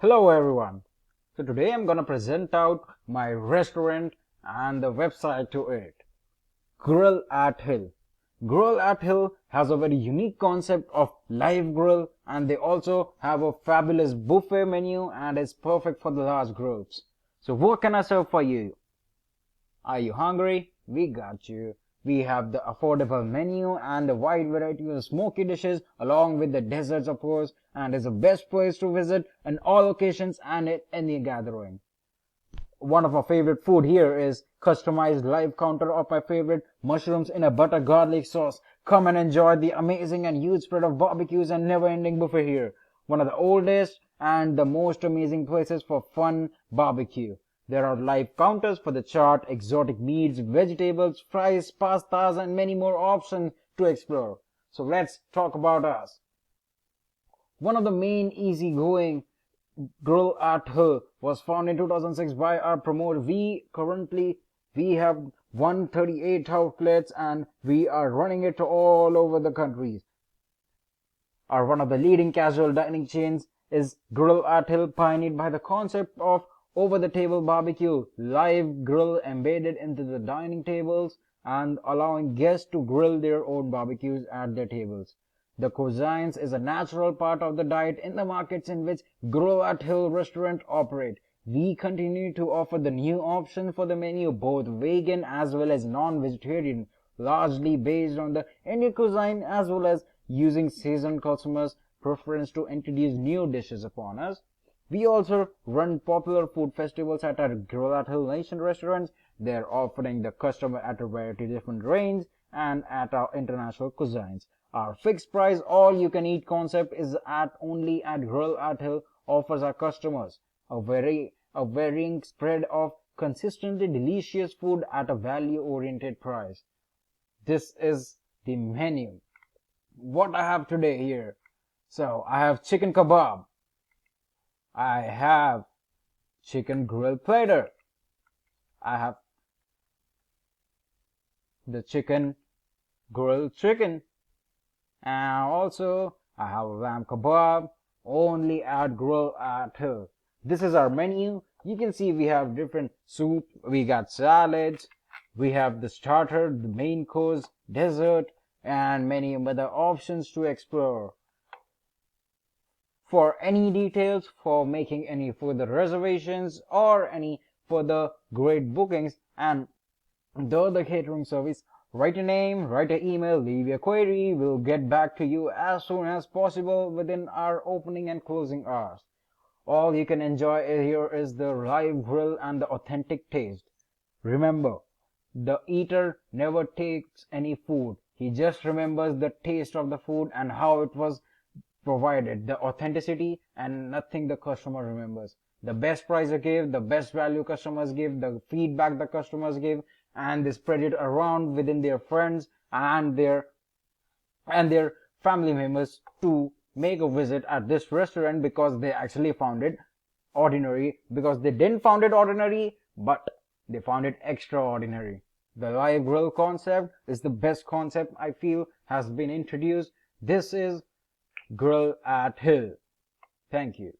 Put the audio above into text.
Hello everyone. So today I'm gonna present out my restaurant and the website to it. Grill at Hill. Grill at Hill has a very unique concept of live grill, and they also have a fabulous buffet menu and is perfect for the large groups. So what can I serve for you? Are you hungry? We got you. We have the affordable menu and a wide variety of smoky dishes along with the desserts of course, and is the best place to visit in all occasions and at any gathering. One of my favorite food here is customized live counter of my favorite mushrooms in a butter garlic sauce. Come and enjoy the amazing and huge spread of barbecues and never-ending buffet here. One of the oldest and the most amazing places for fun barbecue. There are live counters for the chart, exotic meats, vegetables, fries, pastas, and many more options to explore. So let's talk about us. One of the main easygoing Grill at Hill was founded in 2006 by our promoter. We have 138 outlets and we are running it all over the country. Our one of the leading casual dining chains is Grill at Hill, pioneered by the concept of over-the-table barbecue, live grill embedded into the dining tables and allowing guests to grill their own barbecues at their tables. The cuisines is a natural part of the diet in the markets in which Grill at Hill restaurant operate. We continue to offer the new option for the menu, both vegan as well as non-vegetarian, largely based on the Indian cuisine as well as using seasoned customers' preference to introduce new dishes upon us. We also run popular food festivals at our Grill at Hill Nation restaurants. They're offering the customer at a variety of different range and at our international cuisines. Our fixed price all-you-can-eat concept is only at Grill at Hill offers our customers a varying spread of consistently delicious food at a value-oriented price. This is the menu. What I have today here. So I have chicken kebab. I have chicken grill platter. I have the chicken grilled chicken. And also I have a lamb kebab only at Grill at Hill. This is our menu. You can see we have different soup, we got salads, we have the starter, the main course, dessert, and many other options to explore. For any details, for making any further reservations or any further great bookings and the other catering service, write a name, write an email, leave your query. We'll get back to you as soon as possible within our opening and closing hours. All you can enjoy here is the live grill and the authentic taste. Remember, the eater never takes any food. He just remembers the taste of the food and how it was provided, the authenticity, and nothing the customer remembers. The best price they give, the best value customers give, the feedback the customers give, and they spread it around within their friends and their family members to make a visit at this restaurant because they actually found it ordinary, because they didn't found it ordinary but they found it extraordinary. The live grill concept is the best concept I feel has been introduced. This is Grill at Hill. Thank you.